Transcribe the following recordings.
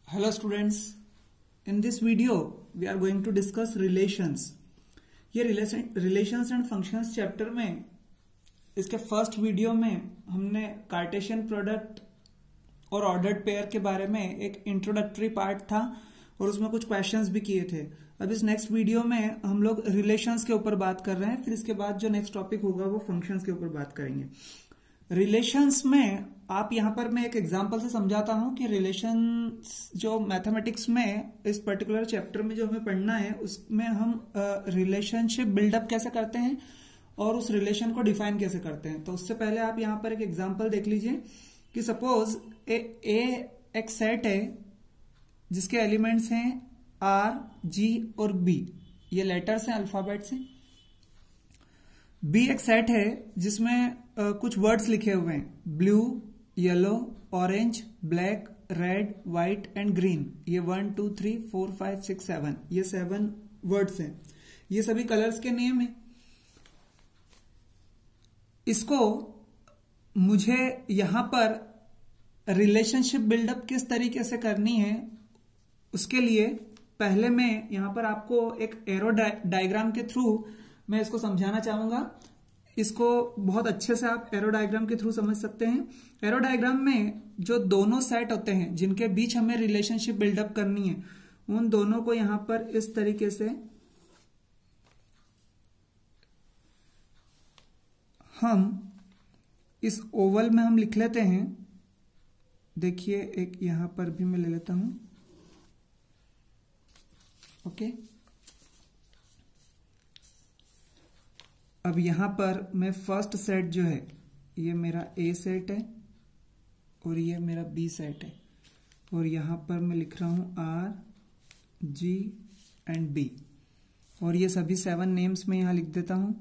Hello students, in this video we are going to discuss relations. ये relations and functions chapter में इसके first video में हमने Cartesian product और ordered pair के बारे में एक इंट्रोडक्टरी पार्ट था और उसमें कुछ क्वेश्चंस भी किए थे। अब इस नेक्स्ट वीडियो में हम लोग रिलेशंस के ऊपर बात कर रहे हैं, फिर इसके बाद जो नेक्स्ट टॉपिक होगा वो फंक्शंस के ऊपर बात करेंगे। रिलेशंस में आप यहां पर मैं एक एग्जांपल से समझाता हूं कि रिलेशंस जो मैथमेटिक्स में इस पर्टिकुलर चैप्टर में जो हमें पढ़ना है उसमें हम रिलेशनशिप बिल्डअप कैसे करते हैं और उस रिलेशन को डिफाइन कैसे करते हैं। तो उससे पहले आप यहां पर एक एग्जांपल देख लीजिए कि सपोज एक सेट है जिसके एलिमेंट्स हैं आर, जी और बी, ये लेटर्स हैं अल्फाबेट्स हैं। बी एक सेट है जिसमें कुछ वर्ड्स लिखे हुए हैं, blue, yellow, orange, black, red, white and green. ये 1 2 3 4 5 6 7 ये 7 वर्ड्स हैं। ये सभी कलर्स के नेम हैं। इसको मुझे यहां पर रिलेशनशिप बिल्डअप किस तरीके से करनी है, उसके लिए पहले मैं यहां पर आपको एक एरो डायग्राम के थ्रू मैं इसको समझाना चाहूंगा। इसको बहुत अच्छे से आप एरो डायग्राम के थ्रू समझ सकते हैं। एरो डायग्राम में जो दोनों सेट होते हैं जिनके बीच हमें रिलेशनशिप बिल्डअप करनी है, उन दोनों को यहां पर इस तरीके से हम इस ओवल में हम लिख लेते हैं। देखिए एक यहां पर भी मैं ले लेता हूं, ओके। अब यहां पर मैं फर्स्ट सेट जो है ये मेरा ए सेट है और ये मेरा बी सेट है और यहां पर मैं लिख रहा हूं आर, जी एंड बी और ये सभी 7 नेम्स में यहां लिख देता हूं,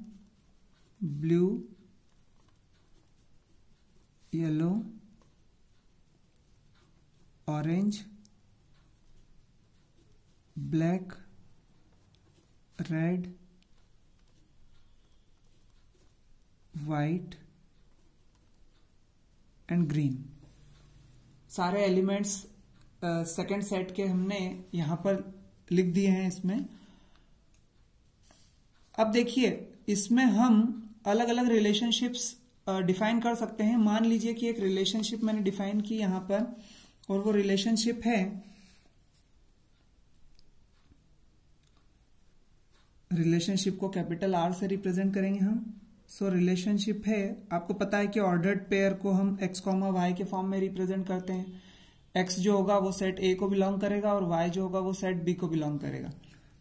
blue, yellow, orange, black, red, white and green. सारे एलिमेंट्स सेकेंड सेट के हमने यहां पर लिख दिए हैं इसमें। अब देखिए इसमें हम अलग अलग रिलेशनशिप्स डिफाइन कर सकते हैं। मान लीजिए कि एक रिलेशनशिप मैंने डिफाइन की यहां पर और वो रिलेशनशिप है रिलेशनशिप को कैपिटल आर से रिप्रेजेंट करेंगे हम। सो रिलेशनशिप है, आपको पता है कि ऑर्डर्ड पेयर को हम एक्स कॉमा वाई के फॉर्म में रिप्रेजेंट करते हैं। एक्स जो होगा वो सेट ए को बिलोंग करेगा और वाई जो होगा वो सेट बी को बिलोंग करेगा।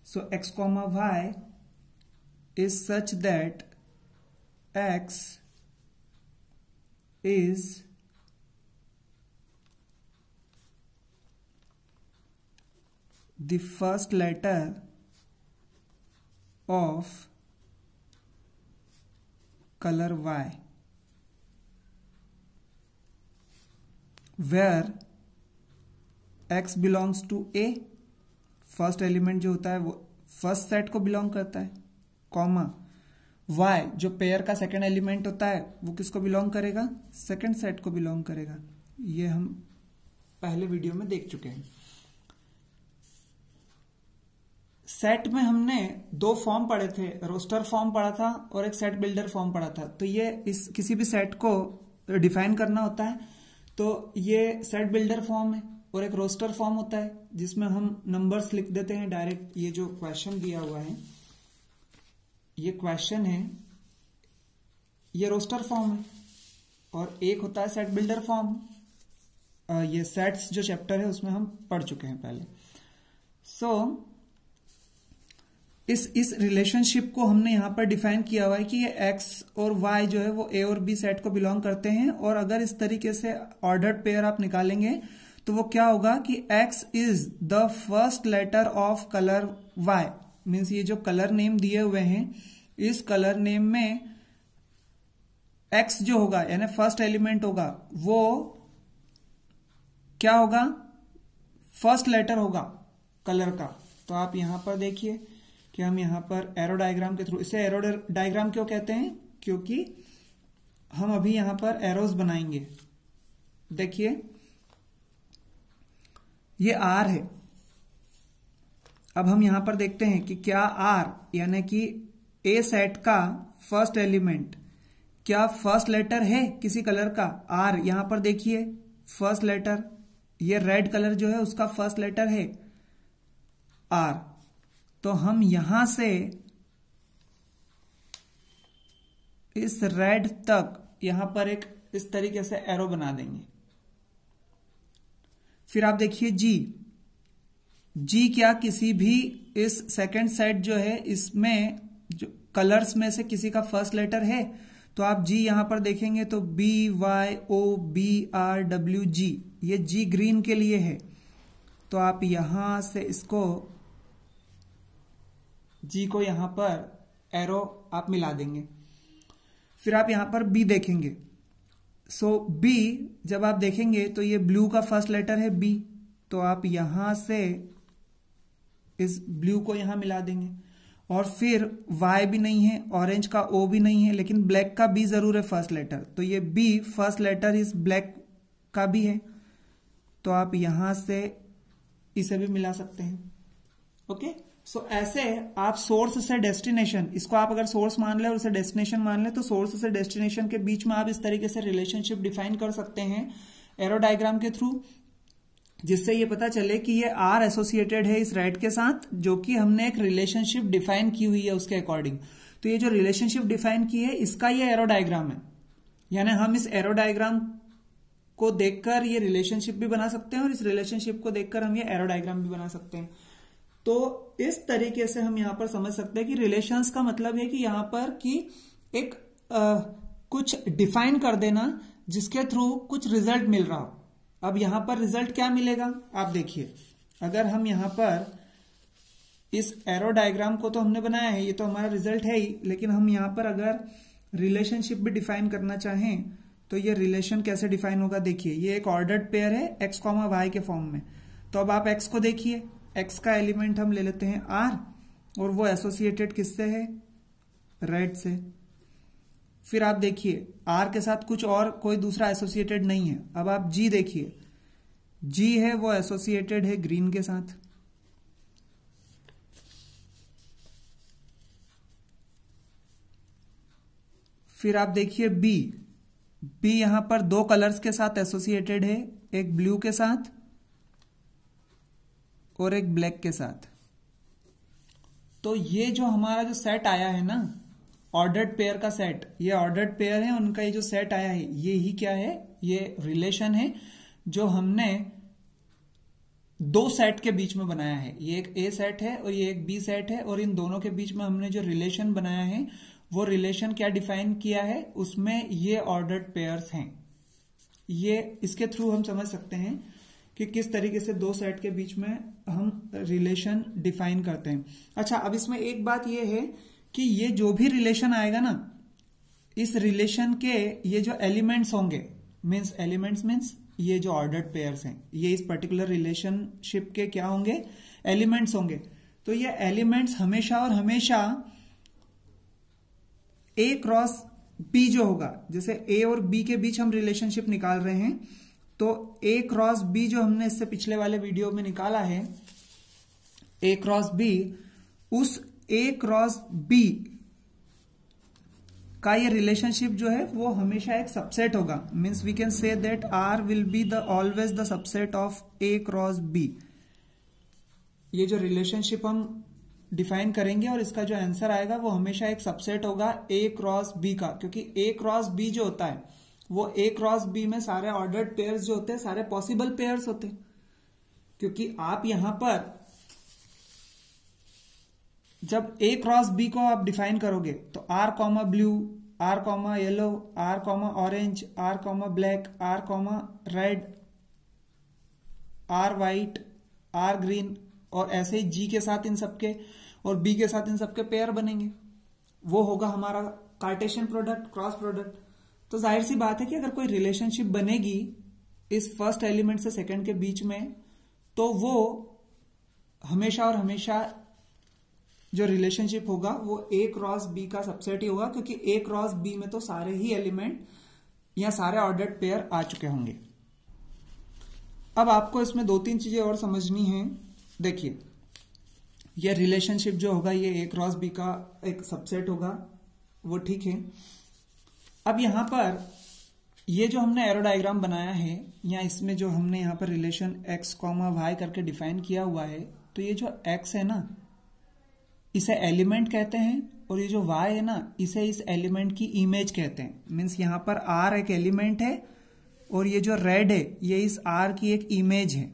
So x comma y is such that x is the first letter of color Y, where X belongs to A, first element जो होता है वो फर्स्ट सेट को बिलोंग करता है, कॉमा Y जो पेयर का सेकेंड एलिमेंट होता है वो किसको बिलोंग करेगा, सेकेंड सेट को बिलोंग करेगा। ये हम पहले वीडियो में देख चुके हैं। सेट में हमने 2 फॉर्म पढ़े थे, रोस्टर फॉर्म पढ़ा था और एक सेट बिल्डर फॉर्म पढ़ा था। तो ये इस किसी भी सेट को डिफाइन करना होता है तो ये सेट बिल्डर फॉर्म है और एक रोस्टर फॉर्म होता है जिसमें हम नंबर्स लिख देते हैं डायरेक्ट। ये जो क्वेश्चन दिया हुआ है ये क्वेश्चन है, ये रोस्टर फॉर्म है और एक होता है सेट बिल्डर फॉर्म। ये सेट्स जो चैप्टर है उसमें हम पढ़ चुके हैं पहले। सो इस रिलेशनशिप को हमने यहां पर डिफाइन किया हुआ है कि ये एक्स और वाई जो है वो ए और बी सेट को बिलोंग करते हैं। और अगर इस तरीके से ऑर्डर्ड पेयर आप निकालेंगे तो वो क्या होगा कि x is the first letter of colour y. Means ये जो कलर नेम दिए हुए हैं इस कलर नेम में एक्स जो होगा यानी फर्स्ट एलिमेंट होगा वो क्या होगा, फर्स्ट लेटर होगा कलर का। तो आप यहां पर देखिए कि हम यहां पर एरो डायग्राम के थ्रू, इसे एरो डायग्राम क्यों कहते हैं, क्योंकि हम अभी यहां पर एरोज बनाएंगे। देखिए ये आर है। अब हम यहां पर देखते हैं कि क्या आर यानी कि ए सेट का फर्स्ट एलिमेंट क्या फर्स्ट लेटर है किसी कलर का। आर यहां पर देखिए फर्स्ट लेटर, ये रेड कलर जो है उसका फर्स्ट लेटर है आर। तो हम यहां से इस रेड तक यहां पर एक इस तरीके से एरो बना देंगे। फिर आप देखिए जी क्या किसी भी इस सेकंड सेट जो है इसमें जो कलर्स में से किसी का फर्स्ट लेटर है, तो आप जी यहां पर देखेंगे तो BYOBRWG, ये जी ग्रीन के लिए है। तो आप यहां से इसको जी को यहां पर एरो आप मिला देंगे। फिर आप यहां पर बी देखेंगे। सो बी जब आप देखेंगे तो ये ब्लू का फर्स्ट लेटर है बी, तो आप यहां से इस ब्लू को यहां मिला देंगे। और फिर वाई भी नहीं है, ऑरेंज का ओ भी नहीं है, लेकिन ब्लैक का बी जरूर है फर्स्ट लेटर, तो ये बी फर्स्ट लेटर इस ब्लैक का भी है, तो आप यहां से इसे भी मिला सकते हैं। ओके, सो ऐसे आप सोर्स से डेस्टिनेशन, इसको आप अगर सोर्स मान ले और उसे डेस्टिनेशन मान ले, तो सोर्स से डेस्टिनेशन के बीच में आप इस तरीके से रिलेशनशिप डिफाइन कर सकते हैं एरो डायग्राम के थ्रू, जिससे ये पता चले कि ये आर एसोसिएटेड है इस रेड के साथ, जो कि हमने एक रिलेशनशिप डिफाइन की हुई है उसके अकॉर्डिंग। तो ये जो रिलेशनशिप डिफाइन की है इसका ये एरो डायग्राम है, यानी हम इस एरो डायग्राम को देखकर ये रिलेशनशिप भी बना सकते हैं और इस रिलेशनशिप को देखकर हम ये एरो डायग्राम भी बना सकते हैं। तो इस तरीके से हम यहां पर समझ सकते हैं कि रिलेशंस का मतलब है कि यहां पर कि एक कुछ डिफाइन कर देना जिसके थ्रू कुछ रिजल्ट मिल रहा हो। अब यहां पर रिजल्ट क्या मिलेगा आप देखिए, अगर हम यहां पर इस एरो डायग्राम को तो हमने बनाया है, ये तो हमारा रिजल्ट है ही, लेकिन हम यहां पर अगर रिलेशनशिप भी डिफाइन करना चाहें तो ये रिलेशन कैसे डिफाइन होगा देखिए। ये एक ऑर्डर्ड पेयर है x, y के फॉर्म में। तो अब आप x को देखिए, x का एलिमेंट हम ले लेते हैं r, और वो एसोसिएटेड किससे है, रेड से। फिर आप देखिए r के साथ कुछ और कोई दूसरा एसोसिएटेड नहीं है। अब आप g देखिए, g है वो एसोसिएटेड है ग्रीन के साथ। फिर आप देखिए b यहां पर दो कलर्स के साथ एसोसिएटेड है, एक ब्लू के साथ और एक ब्लैक के साथ। तो ये जो हमारा जो सेट आया है ना, ऑर्डर्ड पेयर का सेट, ये ऑर्डर्ड पेयर है, उनका ये जो सेट आया है ये ही क्या है, ये रिलेशन है जो हमने दो सेट के बीच में बनाया है। ये एक ए सेट है और ये एक बी सेट है, और इन दोनों के बीच में हमने जो रिलेशन बनाया है वो रिलेशन क्या डिफाइन किया है, उसमें ये ऑर्डर्ड पेयर्स हैं। ये इसके थ्रू हम समझ सकते हैं कि किस तरीके से दो सेट के बीच में हम रिलेशन डिफाइन करते हैं। अच्छा, अब इसमें एक बात ये है कि ये जो भी रिलेशन आएगा ना, इस रिलेशन के ये जो एलिमेंट्स होंगे, एलिमेंट्स मीन्स ये जो ऑर्डर्ड पेयर्स हैं, ये इस पर्टिकुलर रिलेशनशिप के क्या होंगे, एलिमेंट्स होंगे। तो ये एलिमेंट्स हमेशा और हमेशा ए क्रॉस बी जो होगा, जैसे ए और बी के बीच हम रिलेशनशिप निकाल रहे हैं, तो ए क्रॉस बी जो हमने इससे पिछले वाले वीडियो में निकाला है, ए क्रॉस बी, उस ए क्रॉस बी का ये रिलेशनशिप जो है वो हमेशा एक सबसेट होगा। Means we can say that R will be the always the subset of A cross B. ये जो रिलेशनशिप हम डिफाइन करेंगे और इसका जो आंसर आएगा वो हमेशा एक सबसेट होगा ए क्रॉस बी का, क्योंकि ए क्रॉस बी जो होता है वो ए क्रॉस बी में सारे ऑर्डर्ड पेयर्स जो होते हैं सारे पॉसिबल पेयर्स होते हैं। क्योंकि आप यहां पर जब ए क्रॉस बी को आप डिफाइन करोगे तो R comma blue, R comma yellow, R comma orange, R comma black, R comma red, R white, R green, और ऐसे ही जी के साथ इन सबके और बी के साथ इन सबके पेयर बनेंगे। वो होगा हमारा कार्टेशियन प्रोडक्ट, क्रॉस प्रोडक्ट। तो जाहिर सी बात है कि अगर कोई रिलेशनशिप बनेगी इस फर्स्ट एलिमेंट से सेकंड के बीच में, तो वो हमेशा और हमेशा जो रिलेशनशिप होगा वो ए क्रॉस बी का सबसेट ही होगा, क्योंकि ए क्रॉस बी में तो सारे ही एलिमेंट या सारे ऑर्डर्ड पेयर आ चुके होंगे। अब आपको इसमें 2-3 चीजें और समझनी है। देखिए, ये रिलेशनशिप जो होगा ये A क्रॉस B का एक सबसेट होगा, वो ठीक है। अब यहां पर ये जो हमने एरो डायग्राम बनाया है, या इसमें जो हमने यहां पर रिलेशन x, y करके डिफाइन किया हुआ है, तो ये जो x है ना, इसे एलिमेंट कहते हैं, और ये जो y है ना, इसे इस एलिमेंट की इमेज कहते हैं। मीन्स यहां पर r एक एलिमेंट है, और ये जो रेड है ये इस r की एक इमेज है।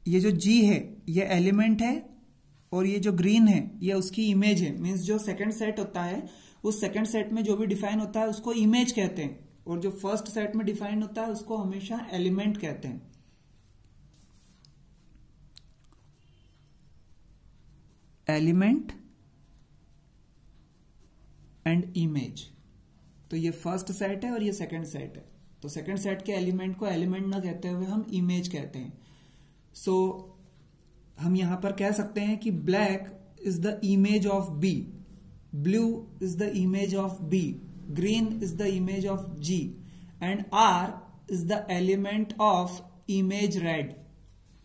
ये जो g है ये एलिमेंट है, और ये जो ग्रीन है ये उसकी इमेज है। मीन्स जो सेकंड सेट होता है, उस सेकंड सेट में जो भी डिफाइन होता है उसको इमेज कहते हैं, और जो फर्स्ट सेट में डिफाइन होता है उसको हमेशा एलिमेंट कहते हैं। Element and image. तो ये फर्स्ट सेट है और ये सेकंड सेट है। तो सेकंड सेट के एलिमेंट को एलिमेंट ना कहते हुए हम इमेज कहते हैं। सो हम यहां पर कह सकते हैं कि black is the image of B, blue is the image of B, green is the image of G, and R is the element of image red.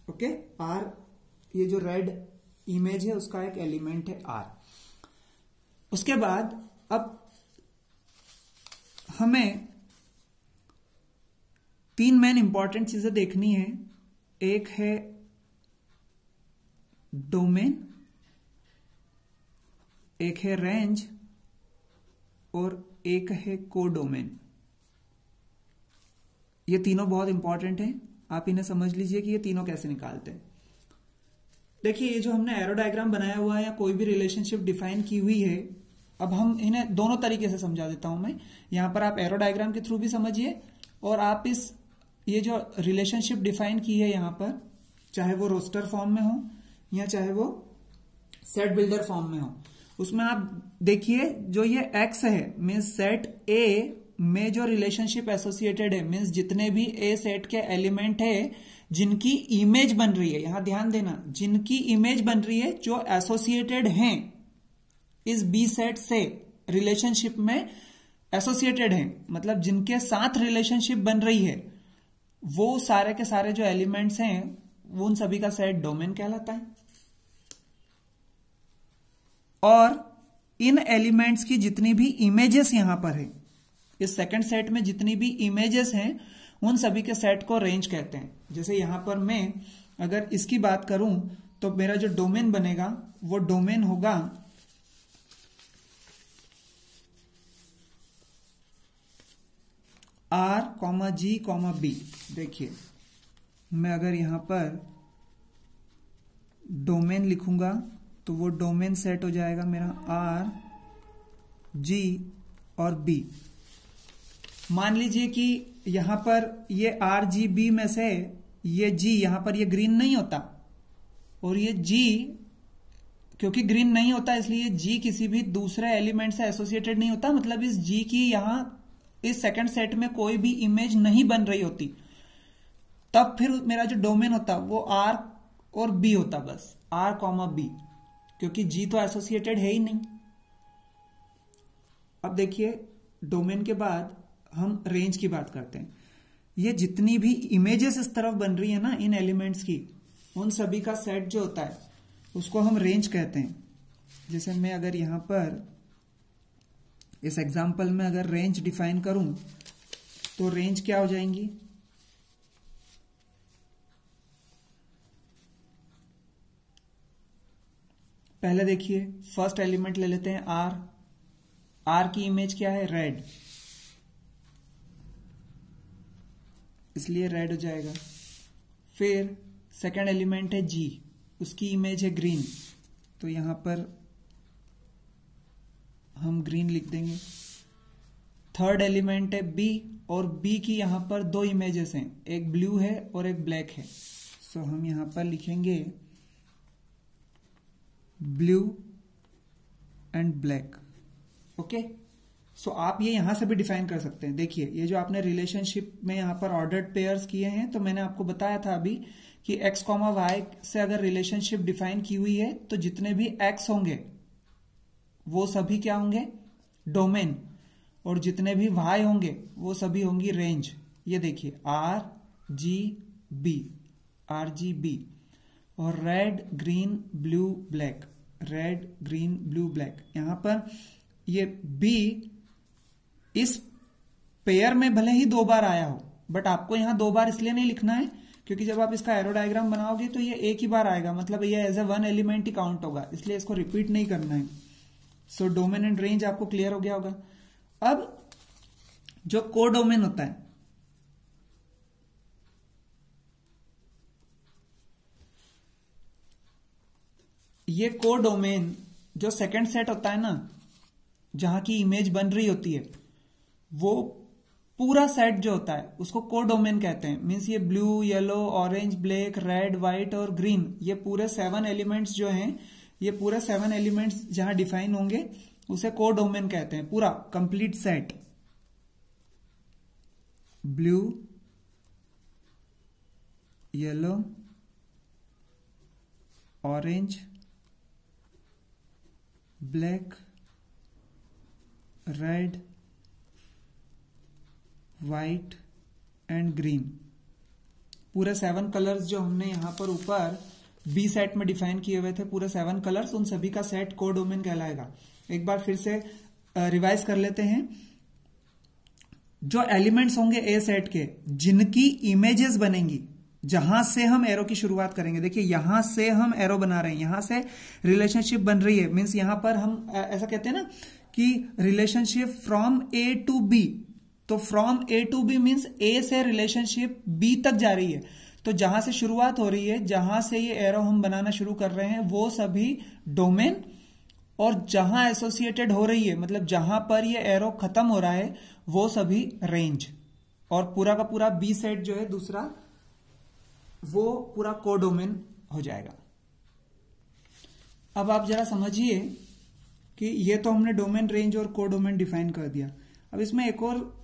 Okay, R, ये जो रेड इमेज है उसका एक एलिमेंट है are. उसके बाद अब हमें 3 मेन इंपॉर्टेंट चीजें देखनी है। एक है डोमेन, एक है रेंज, और एक है कोडोमेन। ये तीनों बहुत इंपॉर्टेंट हैं, आप इन्हें समझ लीजिए कि ये तीनों कैसे निकालते हैं। देखिए, ये जो हमने एरो डायग्राम बनाया हुआ है या कोई भी रिलेशनशिप डिफाइन की हुई है, अब हम इन्हें दोनों तरीके से समझा देता हूं मैं। यहां पर आप एरो डायग्राम के थ्रू भी समझिए, और आप ये जो रिलेशनशिप डिफाइन की है यहां पर, चाहे वो रोस्टर फॉर्म में हो या चाहे वो सेट बिल्डर फॉर्म में हो, उसमें आप देखिए जो ये x है, मीन्स सेट A में जो रिलेशनशिप एसोसिएटेड है, मीन्स जितने भी A सेट के एलिमेंट है जिनकी इमेज बन रही है, यहां ध्यान देना, जिनकी इमेज बन रही है, जो एसोसिएटेड हैं इस B सेट से, रिलेशनशिप में एसोसिएटेड हैं, मतलब जिनके साथ रिलेशनशिप बन रही है, वो सारे के सारे जो एलिमेंट्स हैं वो उन सभी का सेट डोमेन कहलाता है। और इन एलिमेंट्स की जितनी भी इमेजेस यहां पर है, इस सेकंड सेट में जितनी भी इमेजेस हैं उन सभी के सेट को रेंज कहते हैं। जैसे यहां पर मैं अगर इसकी बात करूं तो मेरा जो डोमेन बनेगा वो डोमेन होगा R, G, B। देखिए, मैं अगर यहां पर डोमेन लिखूंगा तो वो डोमेन सेट हो जाएगा मेरा R, G और B। मान लीजिए कि यहां पर ये R, G, B में से ये G, यहां पर ये ग्रीन नहीं होता, और ये G क्योंकि ग्रीन नहीं होता इसलिए G किसी भी दूसरे एलिमेंट से एसोसिएटेड नहीं होता, मतलब इस G की यहां इस सेकंड सेट में कोई भी इमेज नहीं बन रही होती, तब फिर मेरा जो डोमेन होता वो R और B होता, बस R, B, क्योंकि G तो एसोसिएटेड है ही नहीं। अब देखिए, डोमेन के बाद हम रेंज की बात करते हैं। ये जितनी भी इमेजेस इस तरफ बन रही है ना इन एलिमेंट्स की, उन सभी का सेट जो होता है उसको हम रेंज कहते हैं। जैसे मैं अगर यहां पर इस एग्जाम्पल में अगर रेंज डिफाइन करूं तो रेंज क्या हो जाएंगी, पहले देखिए फर्स्ट एलिमेंट ले लेते हैं R। R की इमेज क्या है, रेड, इसलिए रेड हो जाएगा। फिर सेकंड एलिमेंट है G, उसकी इमेज है ग्रीन, तो यहां पर हम ग्रीन लिख देंगे। थर्ड एलिमेंट है B, और B की यहां पर 2 इमेजेस हैं, एक ब्लू है और एक ब्लैक है, सो हम यहां पर लिखेंगे ब्लू एंड ब्लैक। ओके, सो आप ये यहां से भी डिफाइन कर सकते हैं। देखिए, ये जो आपने रिलेशनशिप में यहां पर ऑर्डर्ड पेयर्स किए हैं, तो मैंने आपको बताया था अभी कि x, y से अगर रिलेशनशिप डिफाइन की हुई है तो जितने भी x होंगे वो सभी क्या होंगे, डोमेन, और जितने भी y होंगे वो सभी होंगी रेंज। ये देखिए R, RGB, RGB, और red green blue black, red green blue black. यहां पर ये B इस पेयर में भले ही 2 बार आया हो, बट आपको यहां 2 बार इसलिए नहीं लिखना है क्योंकि जब आप इसका एरो डायग्राम बनाओगे तो ये एक ही बार आएगा, मतलब ये एज ए 1 एलिमेंट ही काउंट होगा, इसलिए इसको रिपीट नहीं करना है। सो डोमेन एंड रेंज आपको क्लियर हो गया होगा। अब जो कोडोमेन होता है, ये कोडोमेन जो सेकंड सेट होता है ना, जहां की इमेज बन रही होती है, वो पूरा सेट जो होता है उसको कोडोमेन कहते हैं। मींस ये blue, yellow, orange, black, red, white और ग्रीन, ये पूरे 7 एलिमेंट्स जो हैं, ये पूरे 7 एलिमेंट्स जहां डिफाइन होंगे उसे कोडोमेन कहते हैं। पूरा complete set, blue, yellow, orange, black, red, white and green, पूरे 7 कलर्स जो हमने यहां पर ऊपर बी सेट में डिफाइन किए हुए थे, पूरे 7 कलर्स, उन सभी का सेट कोडोमेन कहलाएगा। एक बार फिर से रिवाइज कर लेते हैं। जो एलिमेंट्स होंगे ए सेट के, जिनकी इमेजेस बनेंगी, जहां से हम एरो की शुरुआत करेंगे, देखिए यहां से हम एरो बना रहे हैं, यहां से रिलेशनशिप बन रही है। मीन्स यहां पर हम ऐसा कहते हैं ना कि relationship from A to B, तो from A to B means A से रिलेशनशिप बी तक जा रही है। तो जहां से शुरुआत हो रही है, जहां से ये एरो हम बनाना शुरू कर रहे हैं, वो सभी डोमेन, और जहां एसोसिएटेड हो रही है, मतलब जहां पर ये एरो खत्म हो रहा है, वो सभी रेंज। और पूरा का पूरा बी सेट जो है दूसरा, वो पूरा कोडोमेन हो जाएगा। अब आप जरा समझिए कि ये तो हमने डोमेन, रेंज और कोडोमेन डिफाइन कर दिया। अब इसमें एक और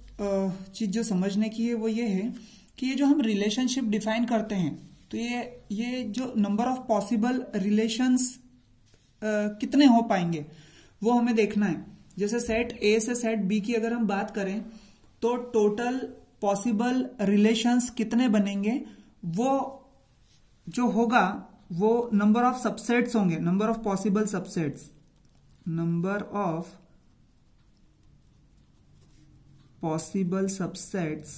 चीज जो समझने की है वो ये है कि ये जो हम रिलेशनशिप डिफाइन करते हैं, तो ये जो नंबर ऑफ पॉसिबल रिलेशंस कितने हो पाएंगे वो हमें देखना है। जैसे सेट ए से सेट बी की अगर हम बात करें तो टोटल पॉसिबल रिलेशंस कितने बनेंगे, वो जो होगा वो नंबर ऑफ सबसेट्स होंगे, number of possible subsets, number of possible subsets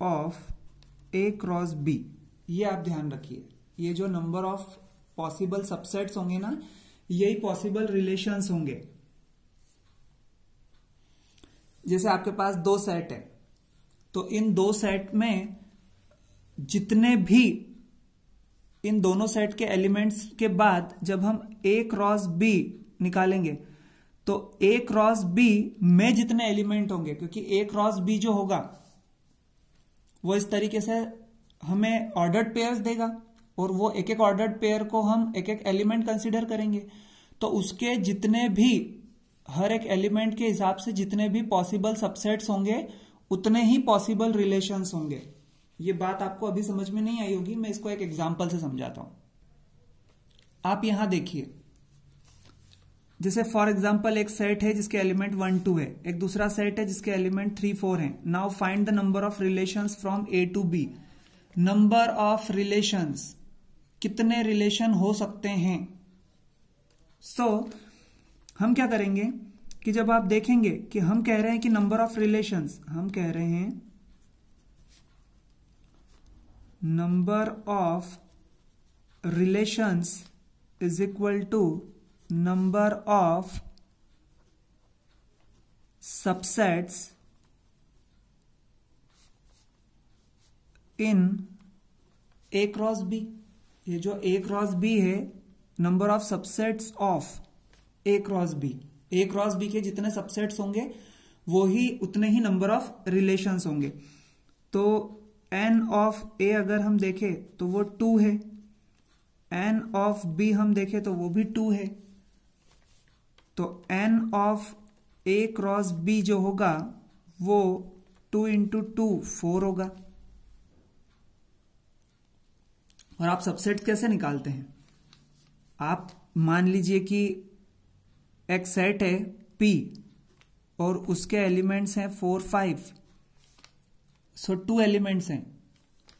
of A cross B. ये आप ध्यान रखिए, ये जो नंबर ऑफ पॉसिबल सबसेट्स होंगे ना, यही पॉसिबल रिलेशंस होंगे। जैसे आपके पास 2 सेट है, तो इन 2 सेट में जितने भी इन दोनों सेट के एलिमेंट्स के बाद जब हम ए क्रॉस बी निकालेंगे, तो ए क्रॉस बी में जितने एलिमेंट होंगे, क्योंकि ए क्रॉस बी जो होगा वो इस तरीके से हमें ऑर्डर्ड पेयर्स देगा, और वो एक एक ऑर्डर्ड पेयर को हम एक एक एलिमेंट कंसीडर करेंगे। तो उसके जितने भी, हर एक एलिमेंट के हिसाब से जितने भी पॉसिबल सबसेट्स होंगे, उतने ही पॉसिबल रिलेशंस होंगे। ये बात आपको अभी समझ में नहीं आई होगी, मैं इसको एक एग्जांपल से समझाता हूं। आप यहां देखिए, जैसे फॉर एग्जांपल एक सेट है जिसके एलिमेंट 1 2 है, एक दूसरा सेट है जिसके एलिमेंट 3 4 है। Now find the number of relations from A to B. Number of relations, कितने रिलेशन हो सकते हैं। सो हम क्या करेंगे कि जब आप देखेंगे कि हम कह रहे हैं कि नंबर ऑफ रिलेशंस, हम कह रहे हैं number of relations is equal to number of subsets in A cross B. ये जो ए क्रॉस बी है, number of subsets of A cross B, A cross B के जितने सबसेट्स होंगे वो ही उतने ही नंबर ऑफ रिलेशंस होंगे। तो एन ऑफ ए अगर हम देखें तो वो 2 है, एन ऑफ बी हम देखें तो वो भी 2 है। तो n of A cross B जो होगा वो 2 इंटू 2 4 होगा। और आप सबसेट्स कैसे निकालते हैं? आप मान लीजिए कि एक सेट है P और उसके एलिमेंट्स हैं 4 5। सो 2 एलिमेंट्स हैं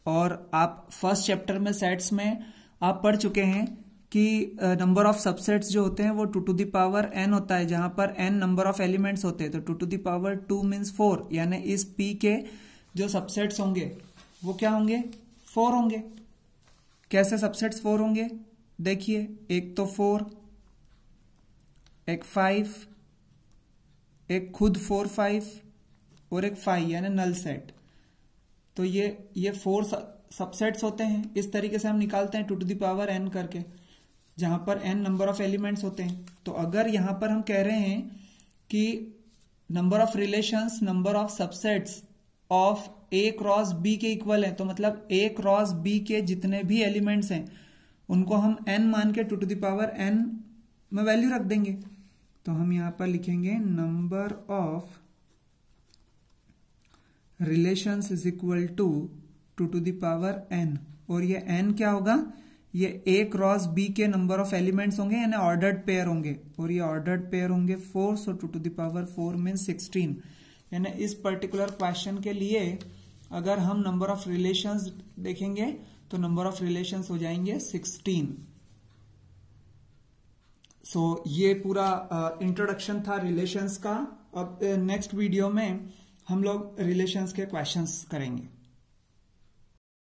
और आप फर्स्ट चैप्टर में सेट्स में आप पढ़ चुके हैं कि नंबर ऑफ सबसेट्स जो होते हैं वो 2 to the power n होता है, जहां पर n नंबर ऑफ एलिमेंट्स होते हैं। तो 2 to the power 2 मीन्स 4, यानी इस p के जो सबसेट्स होंगे वो क्या होंगे, 4 होंगे। कैसे सबसेट्स 4 होंगे, देखिए, एक तो 4, एक 5, एक खुद 4 5 और एक 5 यानी नल सेट। तो ये 4 सबसेट्स होते हैं। इस तरीके से हम निकालते हैं 2 to the power n करके, जहां पर n नंबर ऑफ एलिमेंट्स होते हैं। तो अगर यहां पर हम कह रहे हैं कि number of relations, number of subsets of a cross b के इक्वल है, तो मतलब a क्रॉस b के जितने भी एलिमेंट्स हैं उनको हम n मान के 2 to the power n में वैल्यू रख देंगे। तो हम यहां पर लिखेंगे number of relations is equal to 2 to the power n, और ये n क्या होगा, ये a क्रॉस b के नंबर ऑफ एलिमेंट्स होंगे यानी ऑर्डर्ड पेयर होंगे, और ये ऑर्डर्ड पेयर होंगे 4, सो 2 to the power 4 मीन्स 16। यानी इस पर्टिकुलर क्वेश्चन के लिए अगर हम नंबर ऑफ रिलेशंस देखेंगे तो नंबर ऑफ रिलेशंस हो जाएंगे 16। सो ये पूरा इंट्रोडक्शन था रिलेशंस का। अब नेक्स्ट वीडियो में हम लोग रिलेशंस के क्वेश्चंस करेंगे।